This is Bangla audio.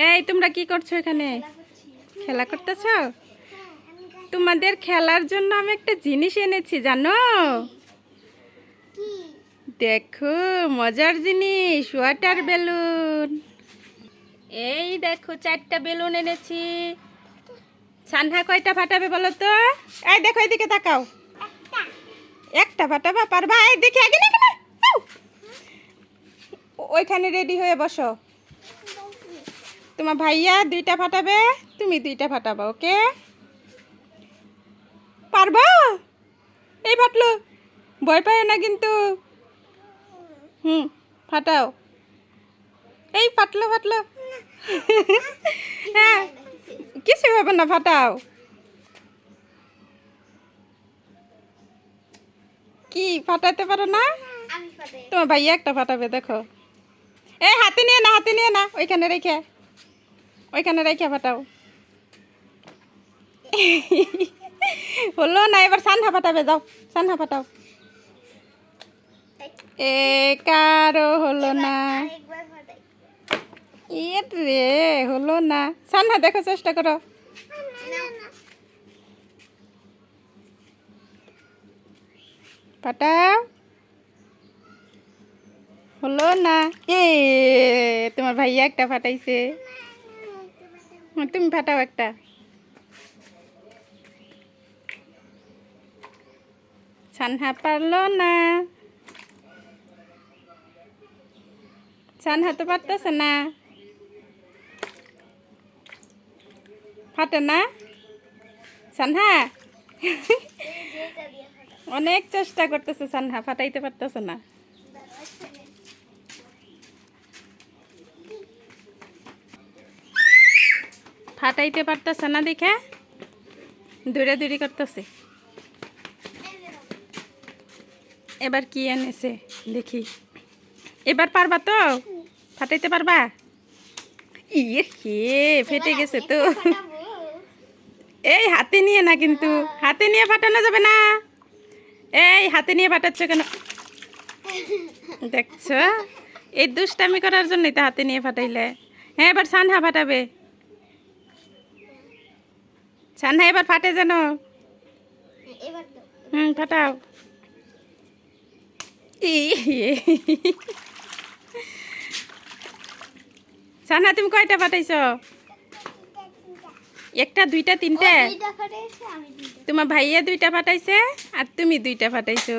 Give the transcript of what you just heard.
এই তোমরা কি করছো এখানে? খেলা করতেছো? তোমাদের খেলার জন্য আমি একটা জিনিস এনেছি, জানো? দেখো, মজার জিনিস, ওয়াটার বেলুন। এই দেখো, 4টা বেলুন এনেছি। সানহা কয়টা ফাটাবে বলো তো? এই দেখো, এদিকে তাকাও। একটা ফাটাবা? পারবা? এই দেখে আগে না, ওইখানে রেডি হয়ে বসো। তোমার ভাইয়া 2টা ফাটাবে, তুমি 2টা ফাটাবা। ওকে? পারবা? এই ফাটলো, ভয় পায় না কিন্তু। ফাটাও। এই ফাটলো ফাটলো। হ্যাঁ, কিছু হবে না, ফাটাও। কি ফাটাতে পারো না? তোমার ভাইয়া একটা ফাটাবে, দেখো। এই হাতে নিয়ে না, হাতে নিয়ে না, ওইখানে রেখে ফাটাও। হলো না, এবার সানহা ফাটাবে, যাও সানহা ফাটাও। কারো হলো না। রে, হলো না। সানহা দেখো, চেষ্টা করো। ফাটাও। হলো না। তোমার ভাইয়া একটা ফাটাইছে। তুমি ফাটাও একটা। সানহা পারলো না। সানহা তো পারতেছে না। ফাটে না সানহা। অনেক চেষ্টা করতেছে সানহা, ফাটাইতে পারতেছে না। ফাটাইতে পারতেছে না দেখে দৌড়াদৌড়ি করতেছে। এবার কি এনেছে দেখি। এবার পারবা তো? ফাটাইতে পারবা? ফেটে গেছে তো। এই হাতে নিয়ে না, কিন্তু হাতে নিয়ে ফাটানো যাবে না। এই হাতে নিয়ে ফাটাচ্ছ কেন? দেখছো, এই দুষ্টামি করার জন্যই তো হাতে নিয়ে ফাটাইলে। হ্যাঁ, এবার সানহা ফাটাবে। সানহা এবার ফাটে যেন। ফাটাও। সানহা তুমি কয়টা ফাটাইছ? 1টা 2টা 3টে? তোমার ভাইয়া 2টা ফাটাইছে আর তুমি 2টা ফাটাইছো।